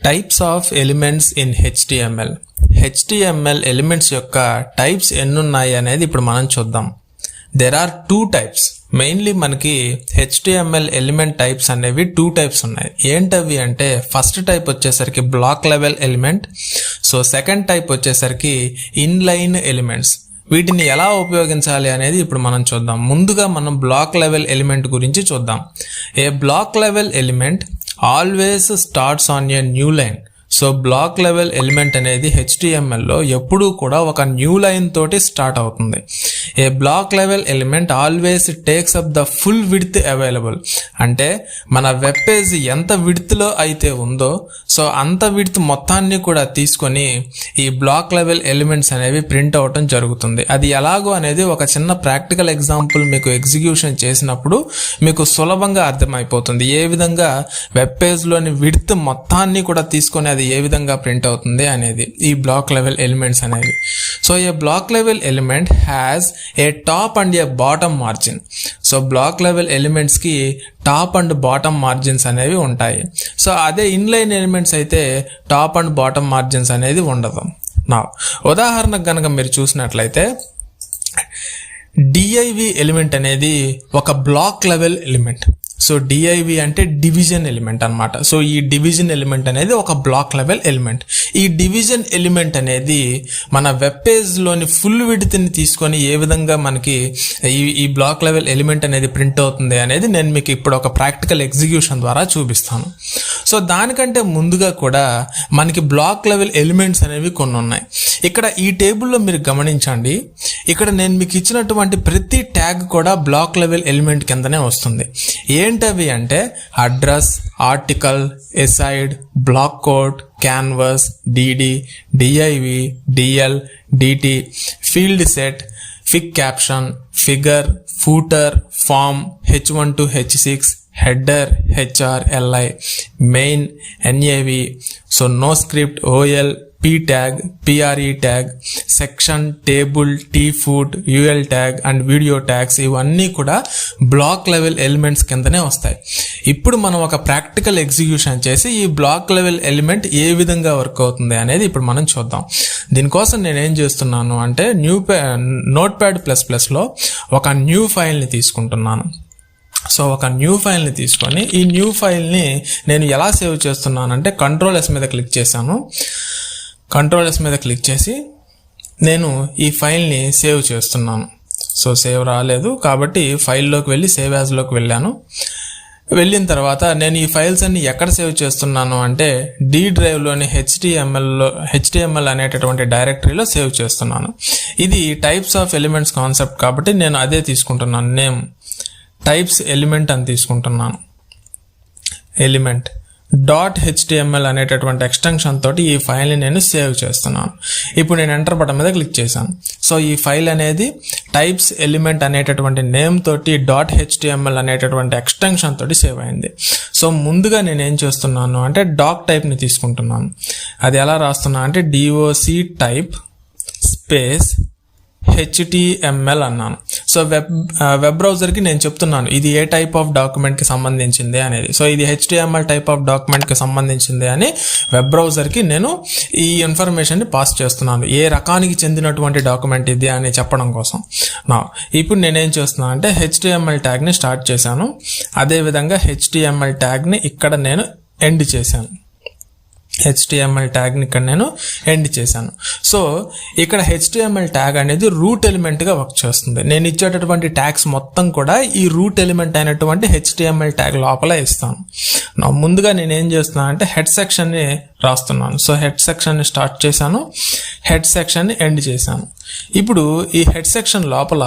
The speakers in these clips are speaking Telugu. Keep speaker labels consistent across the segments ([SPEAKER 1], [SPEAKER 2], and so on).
[SPEAKER 1] Types of elements in HTML. HTML elements యొక్క టైప్స్ ఎన్నున్నాయి అనేది ఇప్పుడు మనం చూద్దాం. There are 2 types. మెయిన్లీ మనకి HTML ఎలిమెంట్ టైప్స్ అనేవి 2 types ఉన్నాయి. ఏంటవి అంటే ఫస్ట్ టైప్ వచ్చేసరికి block level element. So second type వచ్చేసరికి ఇన్లైన్ ఎలిమెంట్స్. వీటిని ఎలా ఉపయోగించాలి అనేది ఇప్పుడు మనం చూద్దాం. ముందుగా మనం బ్లాక్ లెవెల్ ఎలిమెంట్ గురించి చూద్దాం. A block level element always starts on a new line. So block level element అనేది HTMLలో ఎప్పుడూ కూడా ఒక న్యూ లైన్ తోటి స్టార్ట్ అవుతుంది. A block level element always takes up the full width available. అంటే మన వెబ్ పేజ్ ఎంత విడ్త్లో అయితే ఉందో సో అంత విడ్త్ మొత్తాన్ని కూడా తీసుకొని ఈ బ్లాక్ లెవెల్ ఎలిమెంట్స్ అనేవి ప్రింట్ అవటం జరుగుతుంది. అది ఎలాగో అనేది ఒక చిన్న ప్రాక్టికల్ ఎగ్జాంపుల్ మీకు ఎగ్జిక్యూషన్ చేసినప్పుడు మీకు సులభంగా అర్థమైపోతుంది. ఏ విధంగా వెబ్ పేజ్లోని విడ్త్ మొత్తాన్ని కూడా తీసుకొని అది ఏ విధంగా ప్రింట్ అవుతుంది అనేది ఈ బ్లాక్ లెవెల్ ఎలిమెంట్స్ అనేవి. So A block level element has a top and a bottom margin. So block level elements కి టాప్ అండ్ బాటమ్ మార్జిన్స్ అనేవి ఉంటాయి. సో అదే ఇన్లైన్ ఎలిమెంట్స్ అయితే టాప్ అండ్ బాటమ్ మార్జిన్స్ అనేది ఉండదు. నా ఉదాహరణకు గనక మీరు చూసినట్లయితే div ఎలిమెంట్ అనేది ఒక black level element. So div అంటే డివిజన్ ఎలిమెంట్ అన్నమాట. సో ఈ డివిజన్ ఎలిమెంట్ అనేది ఒక బ్లాక్ లెవెల్ ఎలిమెంట్. ఈ డివిజన్ ఎలిమెంట్ అనేది మన వెబ్ పేజ్లోని ఫుల్ విడ్త్ని తీసుకొని ఏ విధంగా మనకి ఈ బ్లాక్ లెవెల్ ఎలిమెంట్ అనేది ప్రింట్ అవుతుంది అనేది నేను మీకు ఇప్పుడు ఒక ప్రాక్టికల్ ఎగ్జిక్యూషన్ ద్వారా చూపిస్తాను. సో దానికంటే ముందుగా కూడా మనకి బ్లాక్ లెవెల్ ఎలిమెంట్స్ అనేవి కొన్ని ఉన్నాయి. ఇక్కడ ఈ టేబుల్లో మీరు గమనించండి, ఇక్కడ నేను మీకు ఇచ్చినటువంటి ప్రతి ట్యాగ్ కూడా బ్లాక్ లెవెల్ ఎలిమెంట్ కిందనే వస్తుంది. ఏంటవి అంటే address, article, aside, blockquote, canvas, DD, div, DL, DT, fieldset, figcaption, figure, footer, form, H1 to H6, header, HR, LI, main, NAV, so noscript, OL, P tag, PRE tag, section, table, Tfoot, UL tag and video tags ఇవన్నీ కూడా బ్లాక్ లెవెల్ ఎలిమెంట్స్ కిందనే వస్తాయి. ఇప్పుడు మనం ఒక ప్రాక్టికల్ ఎగ్జిక్యూషన్ చేసి ఈ బ్లాక్ లెవెల్ ఎలిమెంట్ ఏ విధంగా వర్క్ అవుతుంది అనేది ఇప్పుడు మనం చూద్దాం. దీనికోసం నేను ఏం చేస్తున్నాను అంటే Notepad++లో ఒక న్యూ ఫైల్ని తీసుకుంటున్నాను. సో ఒక న్యూ ఫైల్ని తీసుకొని ఈ న్యూ ఫైల్ని నేను ఎలా సేవ్ చేస్తున్నానంటే Ctrl+S మీద క్లిక్ చేశాను. Ctrl+S మీద క్లిక్ చేసి నేను ఈ ఫైల్ని సేవ్ చేస్తున్నాను. సో సేవ్ రాలేదు కాబట్టి ఫైల్లోకి వెళ్ళి సేవ్ యాజ్లోకి వెళ్ళాను. వెళ్ళిన తర్వాత నేను ఈ ఫైల్స్ అన్ని ఎక్కడ సేవ్ చేస్తున్నాను అంటే D డ్రైవ్లోని HTML అనేటటువంటి డైరెక్టరీలో సేవ్ చేస్తున్నాను. ఇది టైప్స్ ఆఫ్ ఎలిమెంట్స్ కాన్సెప్ట్ కాబట్టి నేను అదే తీసుకుంటున్నాను. నేమ్ టైప్స్ ఎలిమెంట్ అని తీసుకుంటున్నాను. ఎలిమెంట్ .html అనేటటువంటి ఎక్స్టెన్షన్ తోటి ఈ ఫైల్ని నేను సేవ్ చేస్తున్నాను. ఇప్పుడు నేను ఎంటర్ బటన్ మీద క్లిక్ చేశాను. సో ఈ ఫైల్ అనేది టైప్స్ ఎలిమెంట్ అనేటటువంటి నేమ్ తోటి .html అనేటటువంటి ఎక్స్టెన్షన్ తోటి సేవ్ అయింది. సో ముందుగా నేను ఏం చేస్తున్నాను అంటే డాక్ టైప్ని తీసుకుంటున్నాను. అది ఎలా రాస్తున్నా అంటే doc టైప్ స్పేస్ HTML అన్నాను. సో వెబ్ బ్రౌజర్కి నేను చెప్తున్నాను ఇది ఏ టైప్ ఆఫ్ డాక్యుమెంట్కి సంబంధించింది అనేది. సో ఇది HTML టైప్ ఆఫ్ డాక్యుమెంట్కి సంబంధించింది అని వెబ్ బ్రౌజర్కి నేను ఈ ఇన్ఫర్మేషన్ని పాస్ చేస్తున్నాను. ఏ రకానికి చెందినటువంటి డాక్యుమెంట్ ఇది అని చెప్పడం కోసం. ఇప్పుడు నేనేం చేస్తున్నాను అంటే HTML ట్యాగ్ని స్టార్ట్ చేశాను. అదేవిధంగా HTML ట్యాగ్ని ఇక్కడ నేను ఎండ్ చేశాను. HTML ట్యాగ్ని ఇక్కడ నేను ఎండ్ చేశాను. సో ఇక్కడ HTML ట్యాగ్ అనేది రూట్ ఎలిమెంట్గా వర్క్ చేస్తుంది. నేను ఇచ్చేటటువంటి ట్యాగ్స్ మొత్తం కూడా ఈ రూట్ ఎలిమెంట్ అయినటువంటి HTML ట్యాగ్ లోపల ఇస్తాను. ముందుగా నేను ఏం చేస్తున్నాను అంటే హెడ్ సెక్షన్ని రాస్తున్నాను. సో హెడ్ సెక్షన్ని స్టార్ట్ చేశాను, హెడ్ సెక్షన్ని ఎండ్ చేశాను. ఇప్పుడు ఈ హెడ్ సెక్షన్ లోపల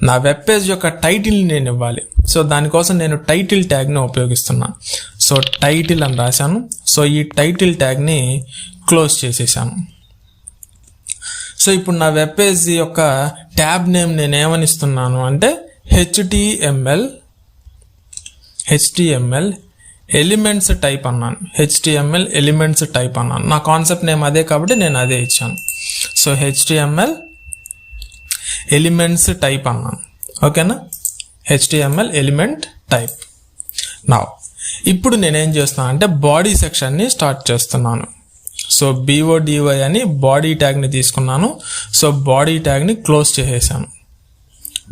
[SPEAKER 1] నా వెబ్ పేజ్ యొక్క టైటిల్ని నేను ఇవ్వాలి. సో దానికోసం నేను టైటిల్ ట్యాగ్ని ఉపయోగిస్తున్నాను. సో టైటిల్ అని రాశాను. సో ఈ టైటిల్ ట్యాగ్ని క్లోజ్ చేసేసాను. సో ఇప్పుడు నా వెబ్ పేజ్ యొక్క ట్యాబ్ నేమ్ నేను ఏమని ఇస్తున్నాను అంటే HTML ఎలిమెంట్స్ టైప్ అన్నాను. HTML ఎలిమెంట్స్ టైప్ అన్నాను. నా కాన్సెప్ట్ నేమ్ అదే కాబట్టి నేను అదే ఇచ్చాను. సో HTML ఎలిమెంట్స్ టైప్ అన్నాను. ఓకేనా, HTML ఎలిమెంట్ టైప్. నా ఇప్పుడు నేనేం చేస్తున్నాను అంటే బాడీ సెక్షన్ని స్టార్ట్ చేస్తున్నాను. సో BODY అని బాడీ ట్యాగ్ని తీసుకున్నాను. సో బాడీ ట్యాగ్ని క్లోజ్ చేసేసాను.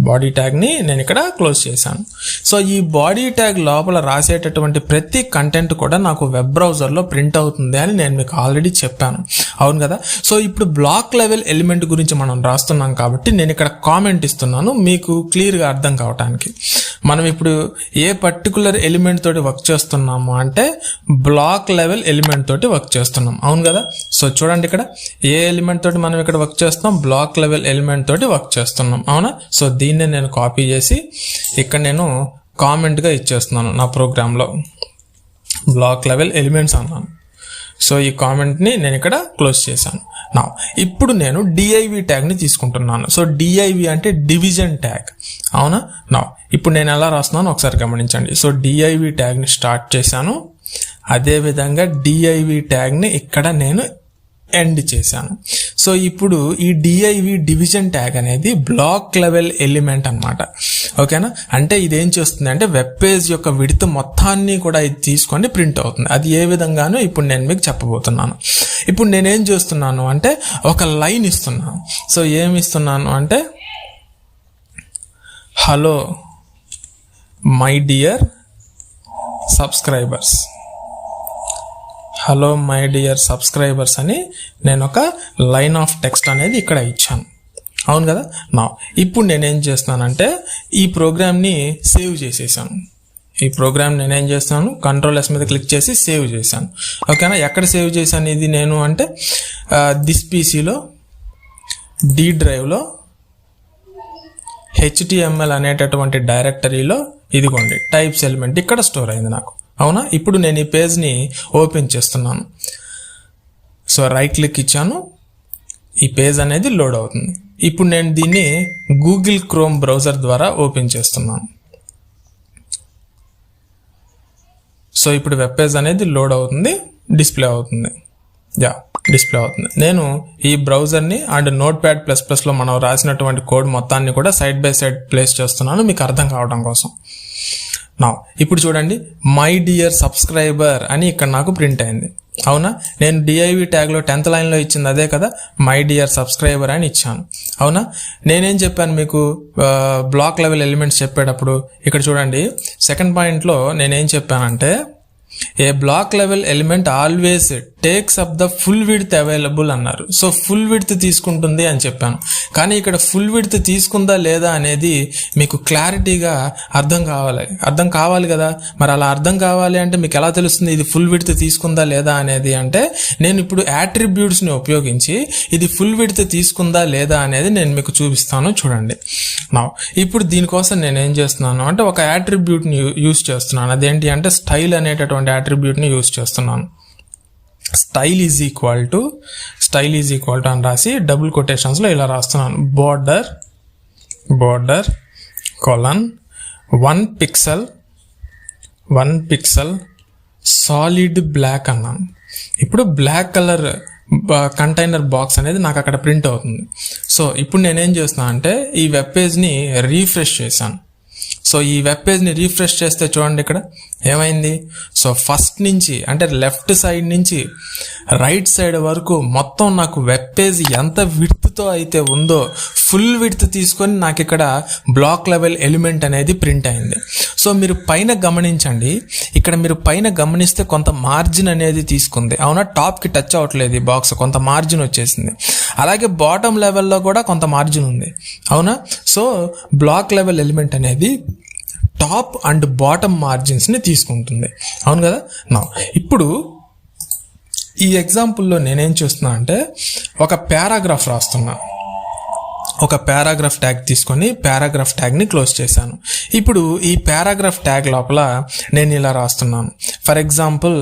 [SPEAKER 1] బాడీ ట్యాగ్ని నేను ఇక్కడ క్లోజ్ చేశాను. సో ఈ బాడీ ట్యాగ్ లోపల రాసేటటువంటి ప్రతి కంటెంట్ కూడా నాకు వెబ్ బ్రౌజర్లో ప్రింట్ అవుతుంది అని నేను మీకు ఆల్రెడీ చెప్పాను, అవును కదా. సో ఇప్పుడు బ్లాక్ లెవెల్ ఎలిమెంట్ గురించి మనం రాస్తున్నాం కాబట్టి నేను ఇక్కడ కామెంట్ ఇస్తున్నాను మీకు క్లియర్గా అర్థం కావటానికి. మనం ఇప్పుడు ఏ పర్టికులర్ ఎలిమెంట్ తోటి వర్క్ చేస్తున్నాము అంటే బ్లాక్ లెవెల్ ఎలిమెంట్ తోటి వర్క్ చేస్తున్నాం, అవును కదా. సో చూడండి ఇక్కడ ఏ ఎలిమెంట్ తోటి మనం ఇక్కడ వర్క్ చేస్తున్నాం, బ్లాక్ లెవెల్ ఎలిమెంట్ తోటి వర్క్ చేస్తున్నాం, అవునా. సో దీన్ని నేను కాపీ చేసి ఇక్కడ నేను కామెంట్గా ఇచ్చేస్తున్నాను నా ప్రోగ్రాంలో, బ్లాక్ లెవెల్ ఎలిమెంట్స్ అన్నాను. సో ఈ కామెంట్ని నేను ఇక్కడ క్లోజ్ చేశాను. నా ఇప్పుడు నేను DIV ట్యాగ్ని తీసుకుంటున్నాను. సో DIV అంటే డివిజన్ ట్యాగ్, అవునా. నా ఇప్పుడు నేను ఎలా రాస్తున్నాను ఒకసారి గమనించండి. సో DIV ట్యాగ్ని స్టార్ట్ చేశాను, అదేవిధంగా DIV ట్యాగ్ని ఇక్కడ నేను ఎండ్ చేశాను. సో ఇప్పుడు ఈ DIV డివిజన్ ట్యాగ్ అనేది బ్లాక్ లెవెల్ ఎలిమెంట్ అన్నమాట, ఓకేనా. అంటే ఇదేం చేస్తుంది అంటే వెబ్ పేజ్ యొక్క విడ్త్ మొత్తాన్ని కూడా ఇది తీసుకొని ప్రింట్ అవుతుంది. అది ఏ విధంగానో ఇప్పుడు నేను మీకు చెప్పబోతున్నాను. ఇప్పుడు నేనేం చేస్తున్నాను అంటే ఒక లైన్ ఇస్తున్నాను. సో ఏమి ఇస్తున్నాను అంటే hello my dear subscribers, hello my dear subscribers అని నేను ఒక లైన్ ఆఫ్ టెక్స్ట్ అనేది ఇక్కడ ఇచ్చాను, అవును కదా. నా ఇప్పుడు నేనేం చేస్తున్నానంటే ఈ ప్రోగ్రామ్ని సేవ్ చేసేసాను. ఈ ప్రోగ్రామ్ నేనేం చేస్తాను, Ctrl+S మీద క్లిక్ చేసి సేవ్ చేశాను, ఓకేనా. ఎక్కడ సేవ్ చేశాను ఇది నేను అంటే దిస్ పీసీలో D డ్రైవ్లో HTML అనేటటువంటి డైరెక్టరీలో ఇదిగోండి టైప్స్ ఎలిమెంట్ ఇక్కడ స్టోర్ అయింది నాకు, అవునా. ఇప్పుడు నేను ఈ పేజ్ని ఓపెన్ చేస్తున్నాను. సో రైట్ క్లిక్ ఇచ్చాను, ఈ పేజ్ అనేది లోడ్ అవుతుంది. ఇప్పుడు నేను దీన్ని గూగుల్ క్రోమ్ బ్రౌజర్ ద్వారా ఓపెన్ చేస్తున్నాను. సో ఇప్పుడు వెబ్ పేజ్ అనేది లోడ్ అవుతుంది, డిస్ప్లే అవుతుంది, డిస్ప్లే అవుతుంది. నేను ఈ బ్రౌజర్ని అండ్ Notepad++లో మనం రాసినటువంటి కోడ్ మొత్తాన్ని కూడా సైడ్ బై సైడ్ ప్లేస్ చేస్తున్నాను మీకు అర్థం కావడం కోసం. నా ఇప్పుడు చూడండి మై డియర్ సబ్స్క్రైబర్ అని ఇక్కడ నాకు ప్రింట్ అయింది, అవునా. నేను DIV ట్యాగ్లో 10th లైన్లో ఇచ్చింది అదే కదా, మై డియర్ సబ్స్క్రైబర్ అని ఇచ్చాను, అవునా. నేనేం చెప్పాను మీకు బ్లాక్ లెవెల్ ఎలిమెంట్స్ చెప్పేటప్పుడు ఇక్కడ చూడండి సెకండ్ పాయింట్లో నేనేం చెప్పానంటే a block level element always takes up the full width available అన్నారు. సో ఫుల్ విడ్త్ తీసుకుంటుంది అని చెప్పాను, కానీ ఇక్కడ ఫుల్ విడ్త్ తీసుకుందా లేదా అనేది మీకు క్లారిటీగా అర్థం కావాలి కదా. మరి అలా అర్థం కావాలి అంటే మీకు ఎలా తెలుస్తుంది ఇది ఫుల్ విడ్త్ తీసుకుందా లేదా అనేది అంటే నేను ఇప్పుడు యాట్రిబ్యూట్స్ని ఉపయోగించి ఇది ఫుల్ విడ్త్ తీసుకుందా లేదా అనేది నేను మీకు చూపిస్తాను, చూడండి. నా ఇప్పుడు దీనికోసం నేను ఏం చేస్తున్నాను అంటే ఒక యాట్రిబ్యూట్ని యూజ్ చేస్తున్నాను. అదేంటి అంటే స్టైల్ అనేటటువంటి యాట్రిబ్యూట్ని యూజ్ చేస్తున్నాను. స్టైల్ ఈజ్ ఈక్వల్ టు అని రాసి డబుల్ కొటేషన్స్లో ఇలా రాస్తున్నాను, బోర్డర్ కొలన్ 1 పిక్సెల్ సాలిడ్ బ్లాక్ అన్నాను. ఇప్పుడు బ్లాక్ కలర్ కంటైనర్ బాక్స్ అనేది నాకు అక్కడ ప్రింట్ అవుతుంది. సో ఇప్పుడు నేనేం చేస్తున్నా అంటే ఈ వెబ్ పేజ్ని రీఫ్రెష్ చేశాను. సో ఈ వెబ్ పేజ్ని రీఫ్రెష్ చేస్తే చూడండి ఇక్కడ ఏమైంది. సో ఫస్ట్ నుంచి అంటే లెఫ్ట్ సైడ్ నుంచి రైట్ సైడ్ వరకు మొత్తం నాకు వెబ్ పేజ్ ఎంత విడ్త్తో అయితే ఉందో ఫుల్ విడ్త్ తీసుకొని నాకు ఇక్కడ బ్లాక్ లెవెల్ ఎలిమెంట్ అనేది ప్రింట్ అయింది. సో మీరు పైన గమనించండి, ఇక్కడ మీరు పైన గమనిస్తే కొంత మార్జిన్ అనేది తీసుకుంది, అవునా. టాప్కి టచ్ అవ్వట్లేదు ఈ బాక్స్, కొంత మార్జిన్ వచ్చేసింది. అలాగే బాటమ్ లెవెల్లో కూడా కొంత మార్జిన్ ఉంది, అవునా. సో బ్లాక్ లెవెల్ ఎలిమెంట్ అనేది టాప్ అండ్ బాటమ్ మార్జిన్స్ని తీసుకుంటుంది, అవును కదా. నా ఇప్పుడు ఈ ఎగ్జాంపుల్లో నేనేం చేస్తున్నా అంటే ఒక పారాగ్రాఫ్ రాస్తున్నా. ఒక పారాగ్రాఫ్ ట్యాగ్ తీసుకొని పారాగ్రాఫ్ ట్యాగ్ని క్లోజ్ చేశాను. ఇప్పుడు ఈ పారాగ్రాఫ్ ట్యాగ్ లోపల నేను ఇలా రాస్తున్నాను. ఫర్ ఎగ్జాంపుల్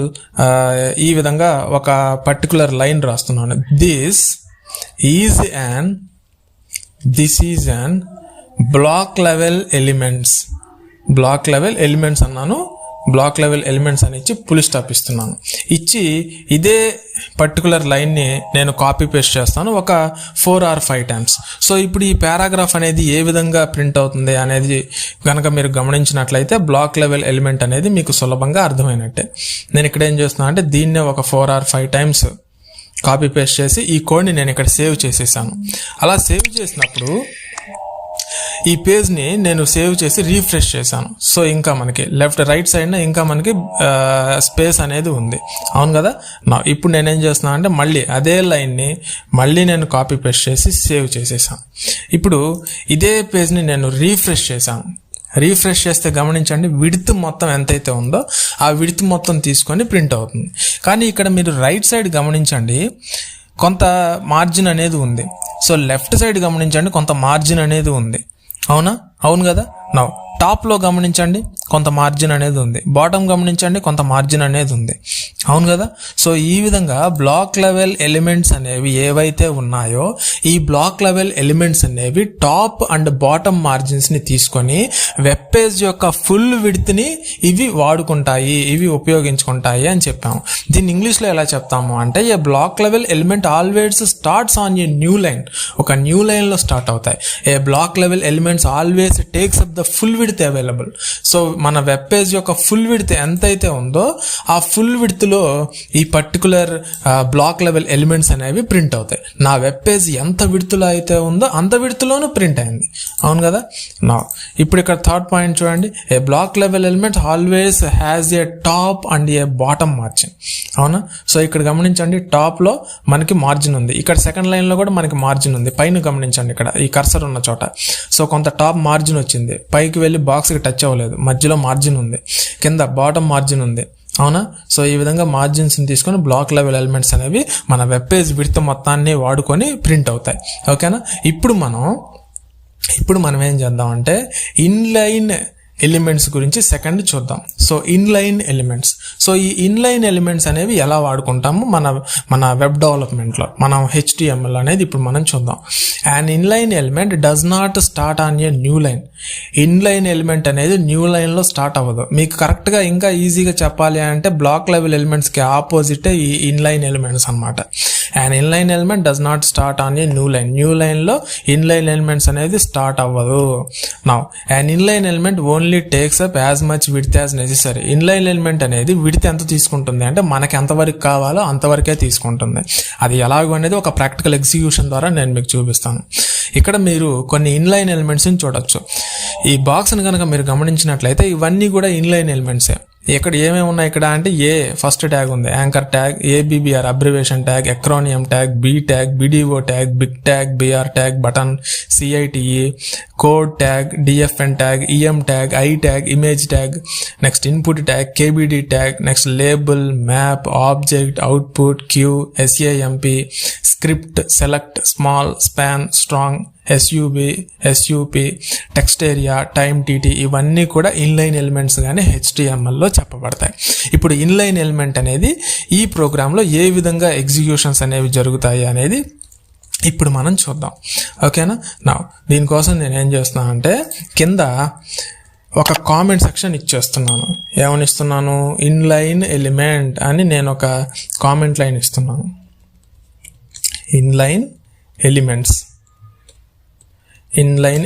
[SPEAKER 1] ఈ విధంగా ఒక పర్టికులర్ లైన్ రాస్తున్నాను. This is an black level elements అన్నాను. బ్లాక్ లెవెల్ ఎలిమెంట్స్ అని ఇచ్చి ఫుల్ స్టాప్ ఇస్తున్నాను. ఇచ్చి ఇదే పర్టికులర్ లైన్ని నేను కాపీ పేస్ట్ చేస్తాను ఒక 4 or 5 times. సో ఇప్పుడు ఈ పారాగ్రాఫ్ అనేది ఏ విధంగా ప్రింట్ అవుతుంది అనేది కనుక మీరు గమనించినట్లయితే బ్లాక్ లెవెల్ ఎలిమెంట్ అనేది మీకు సులభంగా అర్థమైనట్టే. నేను ఇక్కడ ఏం చేస్తున్నాను అంటే దీన్నే ఒక 4 or 5 times కాపీ పేస్ట్ చేసి ఈ కోడ్ని నేను ఇక్కడ సేవ్ చేసేసాను. అలా సేవ్ చేసినప్పుడు ఈ పేజ్ని నేను సేవ్ చేసి రీఫ్రెష్ చేశాను. సో ఇంకా మనకి రైట్ సైడ్న ఇంకా మనకి స్పేస్ అనేది ఉంది, అవును కదా. ఇప్పుడు నేనేం చేస్తున్నాను అంటే మళ్ళీ అదే లైన్ని మళ్ళీ నేను కాపీ పేస్ట్ చేసి సేవ్ చేసేసాను. ఇప్పుడు ఇదే పేజ్ని నేను రీఫ్రెష్ చేశాను. రీఫ్రెష్ చేస్తే గమనించండి విడ్త్ మొత్తం ఎంతైతే ఉందో ఆ విడ్త్ మొత్తం తీసుకొని ప్రింట్ అవుతుంది. కానీ ఇక్కడ మీరు రైట్ సైడ్ గమనించండి కొంత మార్జిన్ అనేది ఉంది. సో లెఫ్ట్ సైడ్ గమనించండి కొంత మార్జిన్ అనేది ఉంది, అవును కదా. టాప్లో గమనించండి కొంత మార్జిన్ అనేది ఉంది, బాటమ్ గమనించండి కొంత మార్జిన్ అనేది ఉంది, అవును కదా. సో ఈ విధంగా బ్లాక్ లెవెల్ ఎలిమెంట్స్ అనేవి ఏవైతే ఉన్నాయో ఈ బ్లాక్ లెవెల్ ఎలిమెంట్స్ అనేవి టాప్ అండ్ బాటమ్ మార్జిన్స్ని తీసుకొని వెబ్ పేజ్ యొక్క ఫుల్ విడ్త్ని ఇవి వాడుకుంటాయి, ఇవి ఉపయోగించుకుంటాయి అని చెప్పాము. దీన్ని ఇంగ్లీష్లో ఎలా చెప్తాము అంటే a block level element always starts on a new line. ఒక న్యూ లైన్లో స్టార్ట్ అవుతాయి. A block level elements always takes up the full width available. So మన వెబ్ పేజ్ యొక్క ఫుల్ విడ్త్ ఎంతైతే ఉందో ఆ ఫుల్ విడ్త్లో ఈ పర్టికులర్ బ్లాక్ లెవెల్ ఎలిమెంట్స్ అనేవి ప్రింట్ అవుతాయి. నా వెబ్ పేజ్ ఎంత విడ్త్లో అయితే ఉందో అంత విడ్త్లోనూ ప్రింట్ అయింది, అవును కదా. ఇప్పుడు ఇక్కడ థర్డ్ పాయింట్ చూడండి, a block level element always has a top and a bottom margin, అవునా. సో ఇక్కడ గమనించండి టాప్లో మనకి మార్జిన్ ఉంది, ఇక్కడ సెకండ్ లైన్లో కూడా మనకి మార్జిన్ ఉంది. పైన గమనించండి ఇక్కడ ఈ కర్సర్ ఉన్న చోట సో కొంత టాప్ మార్జిన్ వచ్చింది, పైకి వెళ్ళి బాక్స్కి టచ్ అవ్వలేదు, మధ్యలో మార్జిన్ ఉంది, కింద బాటమ్ మార్జిన్ ఉంది, అవునా. సో ఈ విధంగా మార్జిన్స్ని తీసుకొని బ్లాక్ లెవెల్ ఎలిమెంట్స్ అనేవి మన వెబ్ పేజ్ విడ్త్ మొత్తాన్ని వాడుకొని ప్రింట్ అవుతాయి, ఓకేనా. ఇప్పుడు మనం ఏం చేద్దామంటే ఇన్లైన్ ఎలిమెంట్స్ గురించి సెకండ్ చూద్దాం. సో ఇన్లైన్ ఎలిమెంట్స్, సో ఈ ఇన్లైన్ ఎలిమెంట్స్ అనేవి ఎలా వాడుకుంటాము మన వెబ్ డెవలప్మెంట్లో, మనం HTML అనేది ఇప్పుడు మనం చూద్దాం. And inline element does not start on a new line. Inline element అనేది న్యూ లైన్లో స్టార్ట్ అవ్వదు. మీకు కరెక్ట్గా ఇంకా ఈజీగా చెప్పాలి అంటే బ్లాక్ లెవెల్ ఎలిమెంట్స్కి ఆపోజిటే ఈ ఇన్లైన్ ఎలిమెంట్స్ అనమాట. And inline element does not start on a new line. New లైన్లో ఇన్లైన్ ఎలిమెంట్స్ అనేది స్టార్ట్ అవ్వదు. And inline element only takes up as much width as necessary. Inline element అనేది విడ్త్ ఎంత తీసుకుంటుంది అంటే మనకి ఎంతవరకు కావాలో అంతవరకే తీసుకుంటుంది. అది ఎలాగో అనేది ఒక ప్రాక్టికల్ ఎగ్జిక్యూషన్ ద్వారా నేను మీకు చూపిస్తాను. ఇక్కడ మీరు కొన్ని ఇన్లైన్ ఎలిమెంట్స్ని చూడొచ్చు. ఈ బాక్స్ని కనుక మీరు గమనించినట్లయితే ఇవన్నీ కూడా ఇన్లైన్ ఎలిమెంట్సే. ఇక్కడ ఏమేమి ఉన్నాయి ఇక్కడ అంటే ఫస్ట్ ట్యాగ్ ఉంది, anchor tag, ABBR abbreviation tag, acronym tag, B tag, BDO tag, big tag, BR tag, button, CITE, code tag, DFN tag, EM tag, I tag, image tag, next input tag, KBD tag, next label, map, object, output, Q, SAMP, script, select, small, span, strong, SUP, text area, time, TT ఇవన్నీ కూడా ఇన్లైన్ ఎలిమెంట్స్ కానీ HTMLలో చెప్పబడతాయి. ఇప్పుడు ఇన్లైన్ ఎలిమెంట్ అనేది ఈ ప్రోగ్రాంలో ఏ విధంగా ఎగ్జిక్యూషన్స్ అనేవి జరుగుతాయి అనేది ఇప్పుడు మనం చూద్దాం, ఓకేనా. దీనికోసం నేను ఏం చేస్తున్నాను అంటే కింద ఒక కామెంట్ సెక్షన్ ఇచ్చేస్తున్నాను. ఏమని ఇస్తున్నాను? ఇన్లైన్ ఎలిమెంట్ అని నేను ఒక కామెంట్ లైన్ ఇస్తున్నాను. ఇన్లైన్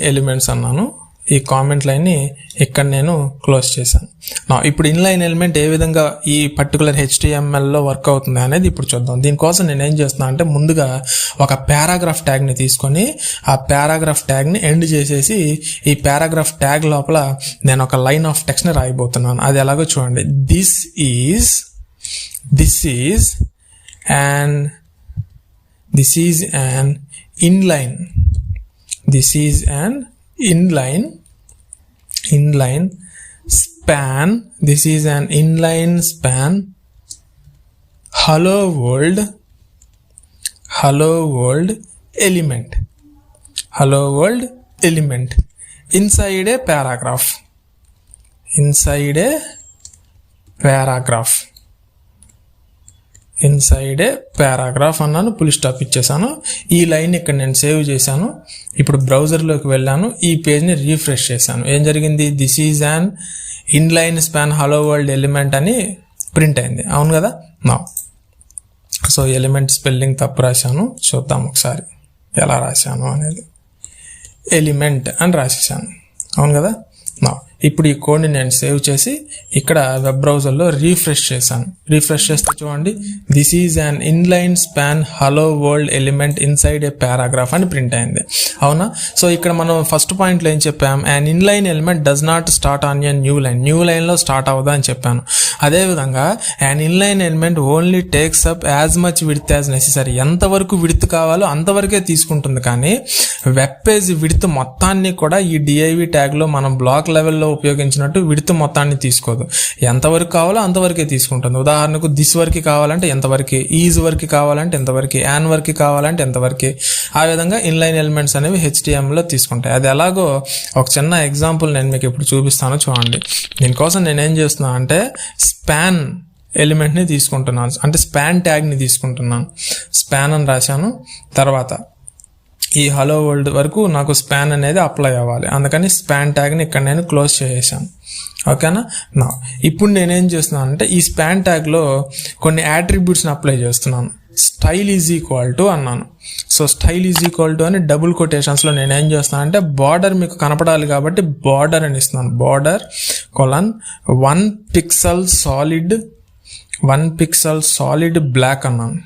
[SPEAKER 1] ఎలిమెంట్స్ అన్నాను. ఈ కామెంట్ లైన్ని ఇక్కడ నేను క్లోజ్ చేశాను. ఇప్పుడు ఇన్లైన్ ఎలిమెంట్ ఏ విధంగా ఈ పర్టికులర్ HTMLలో వర్క్ అవుతుంది అనేది ఇప్పుడు చూద్దాం. దీనికోసం నేను ఏం చేస్తున్నా అంటే ముందుగా ఒక పారాగ్రాఫ్ ట్యాగ్ని తీసుకొని ఆ పారాగ్రాఫ్ ట్యాగ్ని ఎండ్ చేసేసి ఈ పారాగ్రాఫ్ ట్యాగ్ లోపల నేను ఒక లైన్ ఆఫ్ టెక్స్ట్ని రాయబోతున్నాను. అది ఎలాగో చూడండి. This is an inline span. This is an inline span. Hello world element. Inside a paragraph. Inside a paragraph అన్నాను, ఫుల్ స్టాప్ ఇచ్చేసాను. ఈ లైన్ ఇక్కడ నేను సేవ్ చేశాను. ఇప్పుడు బ్రౌజర్లోకి వెళ్ళాను, ఈ పేజ్ని రీఫ్రెష్ చేశాను. ఏం జరిగింది? This is an inline span hello world element అని ప్రింట్ అయింది, అవును కదా. నా సో ఎలిమెంట్ స్పెల్లింగ్ తప్పు రాశాను, చూద్దాం ఒకసారి ఎలా రాశాను అనేది. ఎలిమెంట్ అని రాసేసాను, అవును కదా. నా ఇప్పుడు ఈ కోడ్ని నేను సేవ్ చేసి ఇక్కడ వెబ్ బ్రౌజర్లో రీఫ్రెష్ చేశాను. రీఫ్రెష్ చేస్తే చూడండి, this is an inline span hello world element inside a paragraph అని ప్రింట్ అయింది, అవునా. సో ఇక్కడ మనం ఫస్ట్ పాయింట్లో ఏం చెప్పాం, an inline element does not start on a new line, new లైన్లో స్టార్ట్ అవ్వదా అని చెప్పాను. అదేవిధంగా an inline element only takes up as much width as necessary, ఎంతవరకు విడ్త్ కావాలో అంతవరకే తీసుకుంటుంది, కానీ వెబ్ పేజ్ విడ్త్ మొత్తాన్ని కూడా ఈ డిఐవి ట్యాగ్లో మనం బ్లాక్ లెవెల్లో ఉపయోగించినట్టు విడ్త్ మొత్తాన్ని తీసుకోదు, ఎంతవరకు కావాలో అంతవరకే తీసుకుంటుంది. ఉదాహరణకు దిస్ వరకు కావాలంటే ఎంతవరకు, ఈజ్ వరకు కావాలంటే ఎంతవరకు, యాన్ వరకు కావాలంటే ఎంతవరకు, ఆ విధంగా ఇన్లైన్ ఎలిమెంట్స్ అనేవి HTML లో తీసుకుంటాయి. అది ఎలాగో ఒక చిన్న ఎగ్జాంపుల్ నేను మీకు ఇప్పుడు చూపిస్తాను చూడండి. దీనికోసం నేనేం చేస్తున్నాను అంటే స్పాన్ ఎలిమెంట్ని తీసుకుంటున్నాను, అంటే స్పాన్ ట్యాగ్ని తీసుకుంటున్నాను. స్పాన్ అని రాశాను, తర్వాత ఈ హలో వరల్డ్ వరకు నాకు స్పాన్ అనేది అప్లై అవ్వాలి, అందుకని స్పాన్ ట్యాగ్ని ఇక్కడ నేను క్లోజ్ చేసేసాను, ఓకేనా. నా ఇప్పుడు నేనేం చేస్తున్నాను అంటే ఈ స్పాన్ ట్యాగ్లో కొన్ని యాట్రిబ్యూట్స్ని అప్లై చేస్తున్నాను. స్టైల్ ఈజ్ ఈక్వల్ టు అన్నాను. So style is equal to అని డబుల్ కొటేషన్స్లో నేనేం చేస్తున్నాను అంటే బార్డర్ మీకు కనపడాలి కాబట్టి బార్డర్ అని ఇస్తున్నాను. బార్డర్ కొలన్ 1 పిక్సెల్ సాలిడ్ బ్లాక్ అన్నాను.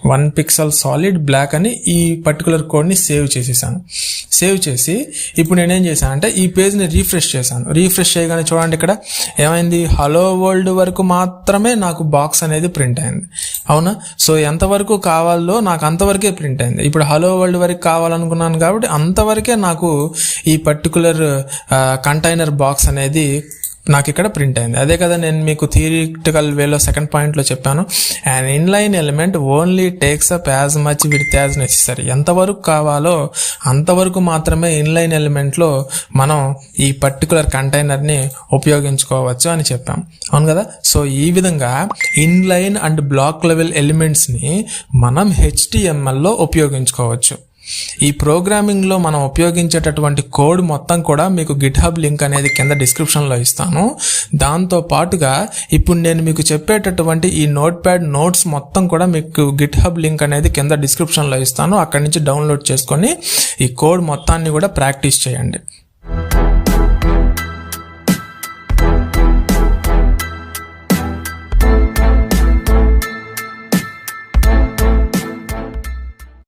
[SPEAKER 1] 1 పిక్సెల్ సాలిడ్ బ్లాక్ అని ఈ పర్టికులర్ కోడ్ని సేవ్ చేసేసాను. సేవ్ చేసి ఇప్పుడు నేనేం చేశాను అంటే ఈ పేజ్ని రీఫ్రెష్ చేశాను. రీఫ్రెష్ చేయగానే చూడండి ఇక్కడ ఏమైంది, హలో వరల్డ్ వరకు మాత్రమే నాకు బాక్స్ అనేది ప్రింట్ అయింది, అవునా. సో ఎంతవరకు కావాలో నాకు అంతవరకే ప్రింట్ అయింది. ఇప్పుడు హలో వరల్డ్ వరకు కావాలనుకున్నాను కాబట్టి అంతవరకే నాకు ఈ పర్టికులర్ కంటైనర్ బాక్స్ అనేది నాకు ఇక్కడ ప్రింట్ అయింది. అదే కదా నేను మీకు థియరిటికల్ వేలో సెకండ్ పాయింట్లో చెప్పాను, and inline element only takes up as much width as necessary, ఎంతవరకు కావాలో అంతవరకు మాత్రమే ఇన్లైన్ ఎలిమెంట్లో మనం ఈ పర్టికులర్ కంటైనర్ని ఉపయోగించుకోవచ్చు అని చెప్పాం, అవును కదా. సో ఈ విధంగా ఇన్లైన్ అండ్ బ్లాక్ లెవెల్ ఎలిమెంట్స్ని మనం HTMLలో ఉపయోగించుకోవచ్చు. ఈ ప్రోగ్రామింగ్లో మనం ఉపయోగించేటటువంటి కోడ్ మొత్తం కూడా మీకు గిట్హబ్ లింక్ అనేది కింద డిస్క్రిప్షన్లో ఇస్తాను. దాంతో పాటుగా ఇప్పుడు నేను మీకు చెప్పేటటువంటి ఈ నోట్ప్యాడ్ నోట్స్ మొత్తం కూడా మీకు గిట్హబ్ లింక్ అనేది కింద డిస్క్రిప్షన్లో ఇస్తాను. అక్కడి నుంచి డౌన్లోడ్ చేసుకొని ఈ కోడ్ మొత్తాన్ని కూడా ప్రాక్టీస్ చేయండి.